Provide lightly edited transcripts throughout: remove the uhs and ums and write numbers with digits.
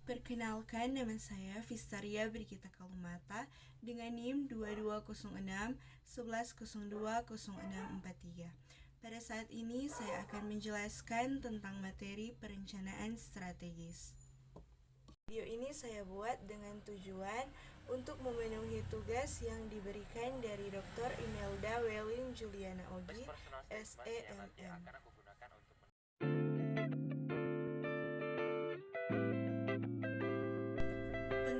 Perkenalkan, nama saya Vistaria Brigita Kalumata dengan NIM 2206-11020643. Pada saat ini saya akan menjelaskan tentang materi perencanaan strategis. Video ini saya buat dengan tujuan untuk memenuhi tugas yang diberikan dari Dr. Imelda Welin Juliana Ogi, SEMM.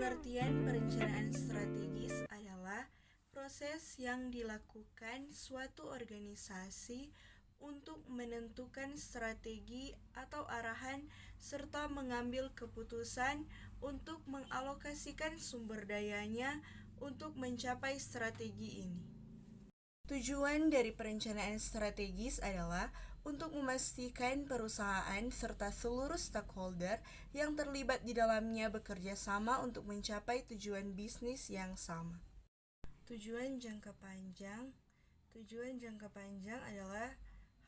Pengertian perencanaan strategis adalah proses yang dilakukan suatu organisasi untuk menentukan strategi atau arahan serta mengambil keputusan untuk mengalokasikan sumber dayanya untuk mencapai strategi ini. Tujuan dari perencanaan strategis adalah untuk memastikan perusahaan serta seluruh stakeholder yang terlibat di dalamnya bekerja sama untuk mencapai tujuan bisnis yang sama. Tujuan jangka panjang adalah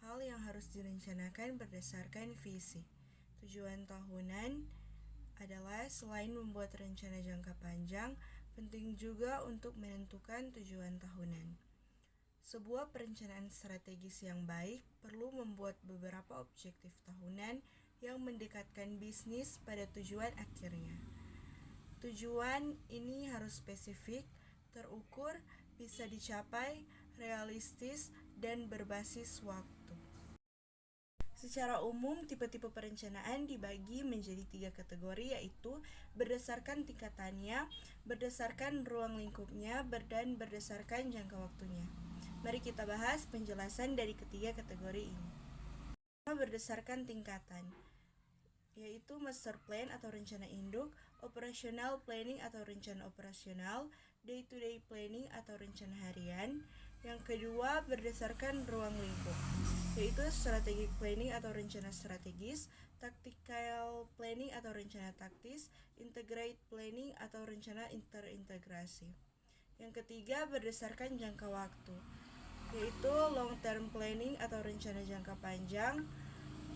hal yang harus direncanakan berdasarkan visi. Tujuan tahunan adalah selain membuat rencana jangka panjang, penting juga untuk menentukan tujuan tahunan. Sebuah perencanaan strategis yang baik perlu membuat beberapa objektif tahunan yang mendekatkan bisnis pada tujuan akhirnya. Tujuan ini harus spesifik, terukur, bisa dicapai, realistis, dan berbasis waktu. Secara umum, tipe-tipe perencanaan dibagi menjadi 3 kategori, yaitu berdasarkan tingkatannya, berdasarkan ruang lingkupnya, dan berdasarkan jangka waktunya. Mari kita bahas penjelasan dari ketiga kategori ini. Berdasarkan tingkatan, yaitu master plan atau rencana induk, operational planning atau rencana operasional, day-to-day planning atau rencana harian. Yang kedua, berdasarkan ruang lingkup, yaitu strategic planning atau rencana strategis, tactical planning atau rencana taktis, integrated planning atau rencana terintegrasi. Yang ketiga, berdasarkan jangka waktu, yaitu long term planning atau rencana jangka panjang,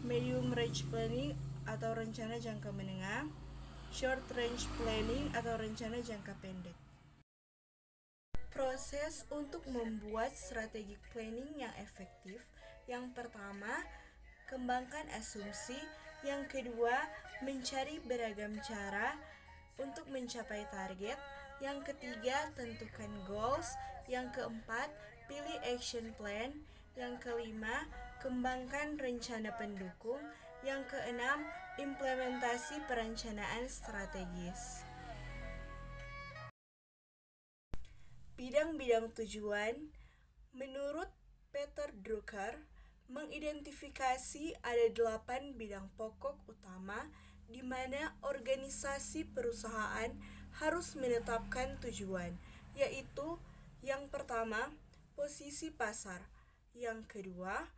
medium range planning atau rencana jangka menengah, short range planning atau rencana jangka pendek. Proses untuk membuat strategic planning yang efektif. Yang pertama, kembangkan asumsi. Yang kedua, mencari beragam cara untuk mencapai target. Yang ketiga, tentukan goals. Yang keempat, pilih action plan. Yang kelima, kembangkan rencana pendukung. Yang keenam, implementasi perencanaan strategis. Bidang-bidang tujuan. Menurut Peter Drucker, mengidentifikasi ada 8 bidang pokok utama di mana organisasi perusahaan harus menetapkan tujuan, yaitu yang pertama, posisi pasar, yang kedua,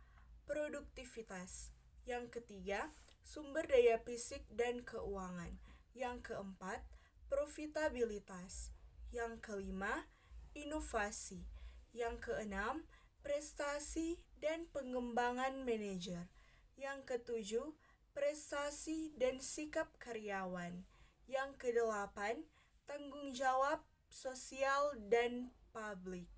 produktivitas, yang ketiga, sumber daya fisik dan keuangan, yang keempat, profitabilitas, yang kelima, inovasi, yang keenam, prestasi dan pengembangan manajer, yang ketujuh, prestasi dan sikap karyawan, yang kedelapan, tanggung jawab sosial dan publik.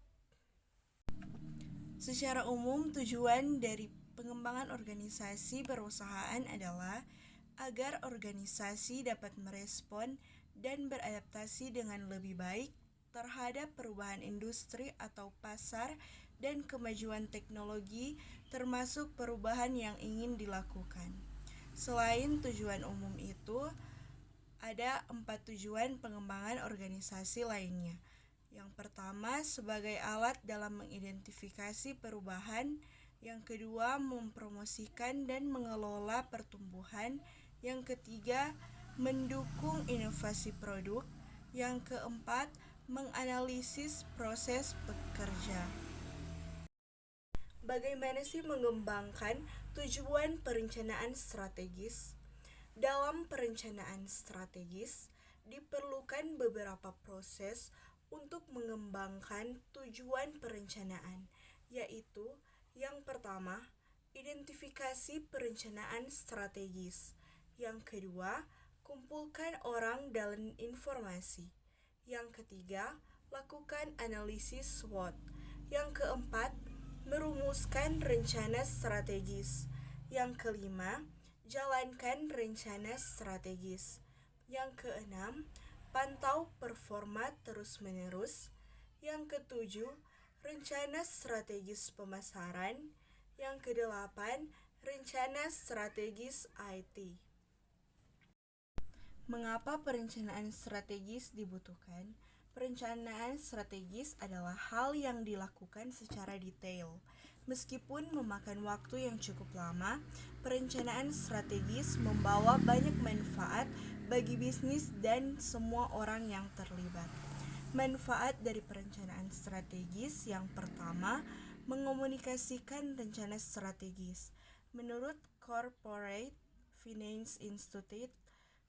Secara umum, tujuan dari pengembangan organisasi perusahaan adalah agar organisasi dapat merespon dan beradaptasi dengan lebih baik terhadap perubahan industri atau pasar dan kemajuan teknologi, termasuk perubahan yang ingin dilakukan. Selain tujuan umum itu, ada 4 tujuan pengembangan organisasi lainnya. Yang pertama, sebagai alat dalam mengidentifikasi perubahan. Yang kedua, mempromosikan dan mengelola pertumbuhan. Yang ketiga, mendukung inovasi produk. Yang keempat, menganalisis proses bekerja. Bagaimana sih mengembangkan tujuan perencanaan strategis? Dalam perencanaan strategis, diperlukan beberapa proses untuk mengembangkan tujuan perencanaan, yaitu yang pertama, identifikasi perencanaan strategis. Yang kedua, kumpulkan orang dalam informasi. Yang ketiga, lakukan analisis SWOT. Yang keempat, merumuskan rencana strategis. Yang kelima, jalankan rencana strategis. Yang keenam, pantau performa terus-menerus. Yang ketujuh, rencana strategis pemasaran. Yang kedelapan, rencana strategis IT. Mengapa perencanaan strategis dibutuhkan? Perencanaan strategis adalah hal yang dilakukan secara detail. Meskipun memakan waktu yang cukup lama, perencanaan strategis membawa banyak manfaat bagi bisnis dan semua orang yang terlibat. Manfaat dari perencanaan strategis yang pertama, mengomunikasikan rencana strategis. Menurut Corporate Finance Institute,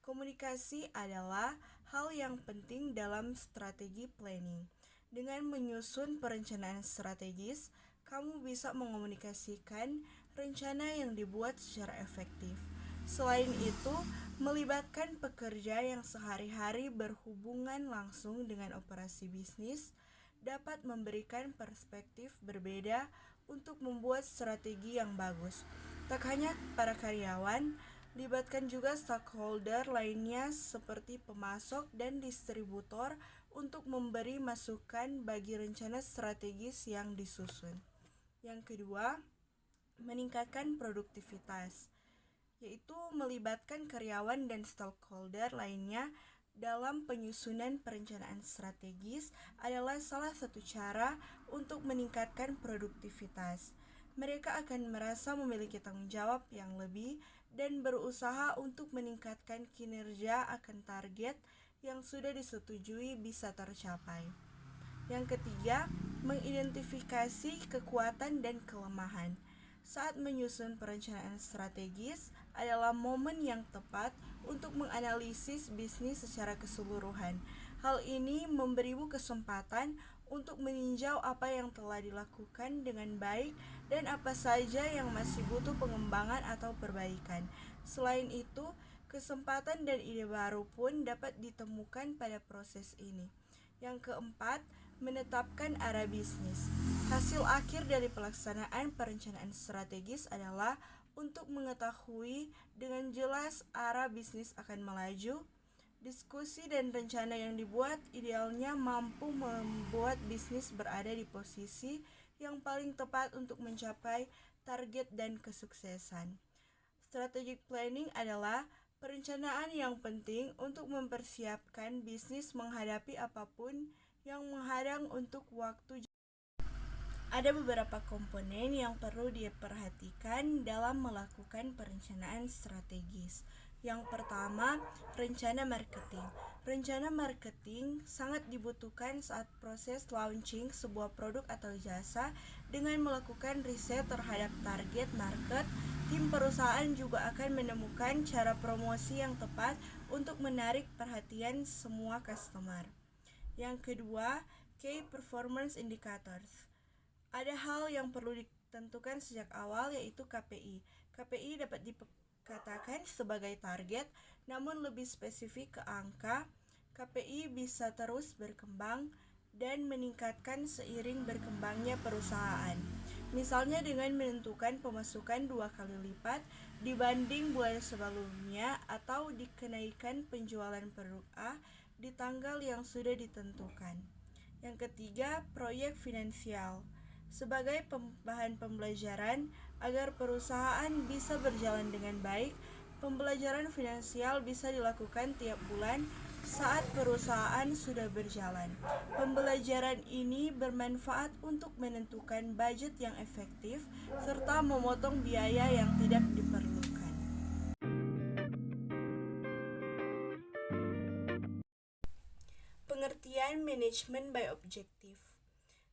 komunikasi adalah hal yang penting dalam strategi planning. Dengan menyusun perencanaan strategis, kamu bisa mengomunikasikan rencana yang dibuat secara efektif. Selain itu, melibatkan pekerja yang sehari-hari berhubungan langsung dengan operasi bisnis dapat memberikan perspektif berbeda untuk membuat strategi yang bagus. Tak hanya para karyawan, libatkan juga stakeholder lainnya seperti pemasok dan distributor untuk memberi masukan bagi rencana strategis yang disusun. Yang kedua, meningkatkan produktivitas, yaitu melibatkan karyawan dan stakeholder lainnya dalam penyusunan perencanaan strategis adalah salah satu cara untuk meningkatkan produktivitas. Mereka akan merasa memiliki tanggung jawab yang lebih dan berusaha untuk meningkatkan kinerja akan target yang sudah disetujui bisa tercapai. Yang ketiga, mengidentifikasi kekuatan dan kelemahan. Saat menyusun perencanaan strategis adalah momen yang tepat untuk menganalisis bisnis secara keseluruhan. Hal ini memberimu kesempatan untuk meninjau apa yang telah dilakukan dengan baik dan apa saja yang masih butuh pengembangan atau perbaikan. Selain itu, kesempatan dan ide baru pun dapat ditemukan pada proses ini. Yang keempat, menetapkan arah bisnis. Hasil akhir dari pelaksanaan perencanaan strategis adalah untuk mengetahui dengan jelas arah bisnis akan melaju. Diskusi dan rencana yang dibuat idealnya mampu membuat bisnis berada di posisi yang paling tepat untuk mencapai target dan kesuksesan. Strategic planning adalah perencanaan yang penting untuk mempersiapkan bisnis menghadapi apapun yang menghadang untuk waktu. Ada beberapa komponen yang perlu diperhatikan dalam melakukan perencanaan strategis. Yang pertama, rencana marketing. Rencana marketing sangat dibutuhkan saat proses launching sebuah produk atau jasa. Dengan melakukan riset terhadap target market, tim perusahaan juga akan menemukan cara promosi yang tepat untuk menarik perhatian semua customer. Yang kedua, Key Performance Indicators. Ada hal yang perlu ditentukan sejak awal, yaitu KPI. KPI dapat dikatakan sebagai target, namun lebih spesifik ke angka. KPI bisa terus berkembang dan meningkatkan seiring berkembangnya perusahaan. Misalnya dengan menentukan pemasukan 2 kali lipat dibanding bulan sebelumnya atau dikenaikan penjualan produk A di tanggal yang sudah ditentukan. Yang ketiga, proyek finansial. Sebagai bahan pembelajaran agar perusahaan bisa berjalan dengan baik, pembelajaran finansial bisa dilakukan tiap bulan saat perusahaan sudah berjalan. Pembelajaran ini bermanfaat untuk menentukan budget yang efektif serta memotong biaya yang tidak diperlukan. Pengertian manajemen by objektif.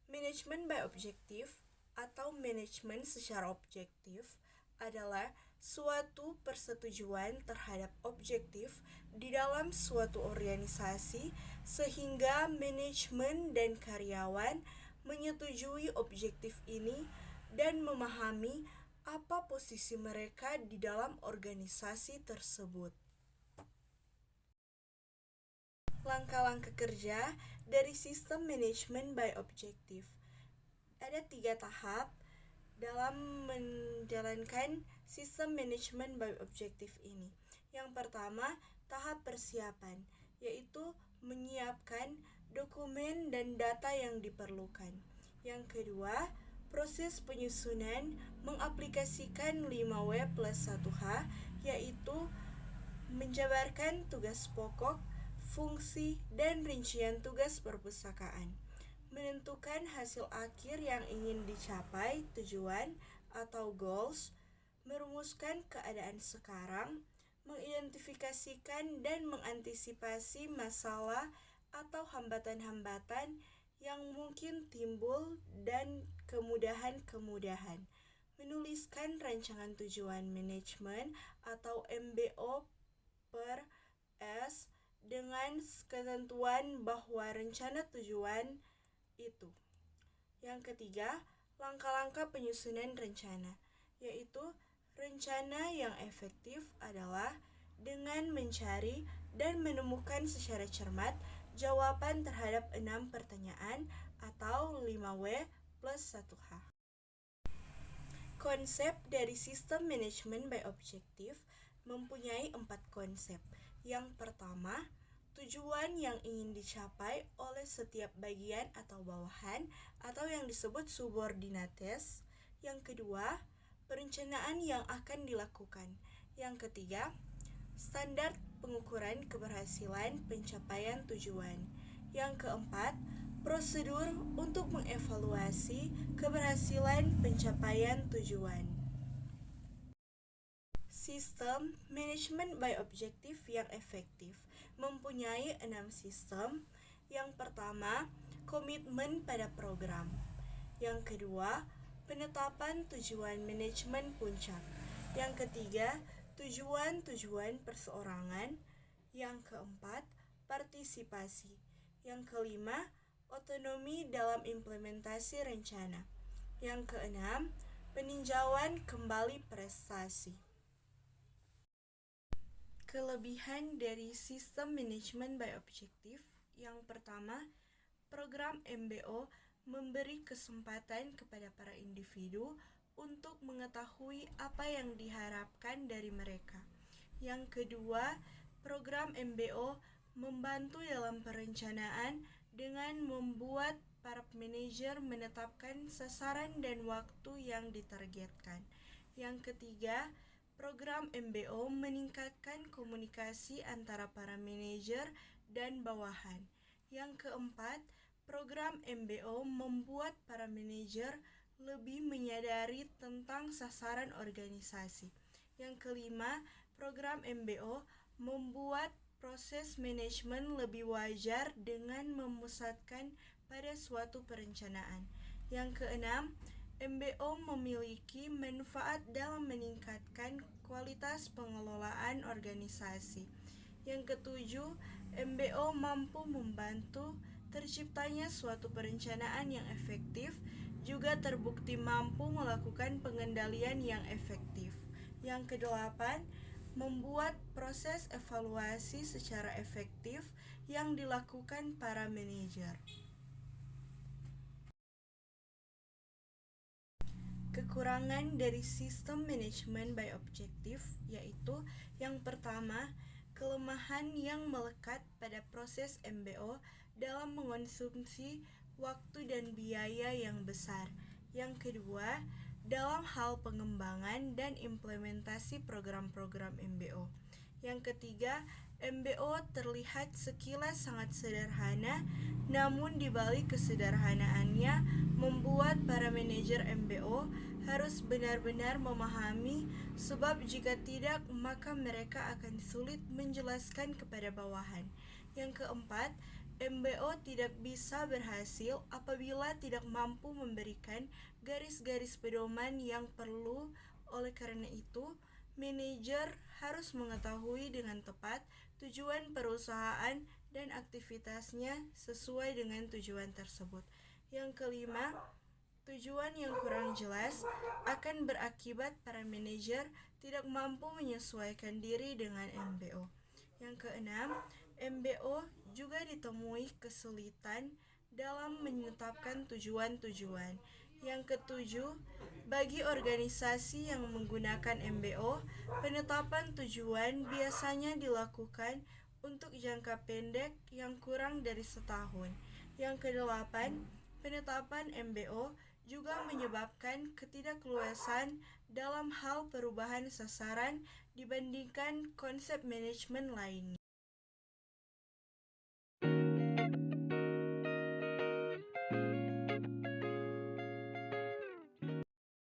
Manajemen by objektif atau manajemen secara objektif adalah suatu persetujuan terhadap objektif di dalam suatu organisasi sehingga manajemen dan karyawan menyetujui objektif ini dan memahami apa posisi mereka di dalam organisasi tersebut. langkah-langkah kerja dari sistem manajemen by objektif. Ada 3 tahap dalam menjalankan sistem manajemen by objektif ini. Yang pertama, tahap persiapan, yaitu menyiapkan dokumen dan data yang diperlukan. Yang kedua, proses penyusunan mengaplikasikan 5W plus 1H, yaitu menjabarkan tugas pokok, fungsi, dan rincian tugas perpustakaan. Menentukan hasil akhir yang ingin dicapai, tujuan atau goals, merumuskan keadaan sekarang, mengidentifikasikan dan mengantisipasi masalah atau hambatan-hambatan yang mungkin timbul dan kemudahan-kemudahan. Menuliskan rancangan tujuan manajemen atau MBO per S dengan ketentuan bahwa rencana tujuan itu. Yang ketiga, langkah-langkah penyusunan rencana, yaitu rencana yang efektif adalah dengan mencari dan menemukan secara cermat jawaban terhadap 6 pertanyaan atau 5W plus 1H. Konsep dari sistem manajemen by objektif mempunyai 4 konsep. Yang pertama, tujuan yang ingin dicapai oleh setiap bagian atau bawahan atau yang disebut subordinates. Yang kedua, perencanaan yang akan dilakukan. Yang ketiga, standar pengukuran keberhasilan pencapaian tujuan. Yang keempat, prosedur untuk mengevaluasi keberhasilan pencapaian tujuan. Sistem manajemen by objektif yang efektif mempunyai 6 sistem. Yang pertama, komitmen pada program. Yang kedua, penetapan tujuan manajemen puncak. Yang ketiga, tujuan-tujuan perseorangan. Yang keempat, partisipasi. Yang kelima, otonomi dalam implementasi rencana. Yang keenam, peninjauan kembali prestasi. Kelebihan dari sistem manajemen by objektif. Yang pertama, program MBO memberi kesempatan kepada para individu untuk mengetahui apa yang diharapkan dari mereka. Yang kedua, program MBO membantu dalam perencanaan dengan membuat para manajer menetapkan sasaran dan waktu yang ditargetkan. Yang ketiga, program MBO meningkatkan komunikasi antara para manajer dan bawahan. Yang keempat, program MBO membuat para manajer lebih menyadari tentang sasaran organisasi. Yang kelima, program MBO membuat proses manajemen lebih wajar dengan memusatkan pada suatu perencanaan. Yang keenam, MBO memiliki manfaat dalam meningkatkan kualitas pengelolaan organisasi. Yang ketujuh, MBO mampu membantu terciptanya suatu perencanaan yang efektif, juga terbukti mampu melakukan pengendalian yang efektif. Yang kedelapan, membuat proses evaluasi secara efektif yang dilakukan para manajer. Kekurangan dari sistem manajemen by objektif yaitu yang pertama, kelemahan yang melekat pada proses MBO dalam mengonsumsi waktu dan biaya yang besar. Yang kedua, dalam hal pengembangan dan implementasi program-program MBO. Yang ketiga, MBO terlihat sekilas sangat sederhana, namun di balik kesederhanaannya membuat para manajer MBO harus benar-benar memahami, sebab jika tidak maka mereka akan sulit menjelaskan kepada bawahan. Yang keempat, MBO tidak bisa berhasil apabila tidak mampu memberikan garis-garis pedoman yang perlu. Oleh karena itu, manajer harus mengetahui dengan tepat tujuan perusahaan dan aktivitasnya sesuai dengan tujuan tersebut. Yang kelima, tujuan yang kurang jelas akan berakibat para manajer tidak mampu menyesuaikan diri dengan MBO. Yang keenam, MBO juga ditemui kesulitan dalam menetapkan tujuan-tujuan. Yang ketujuh, bagi organisasi yang menggunakan MBO, penetapan tujuan biasanya dilakukan untuk jangka pendek yang kurang dari setahun. Yang kedelapan, penetapan MBO juga menyebabkan ketidakluasan dalam hal perubahan sasaran dibandingkan konsep manajemen lainnya.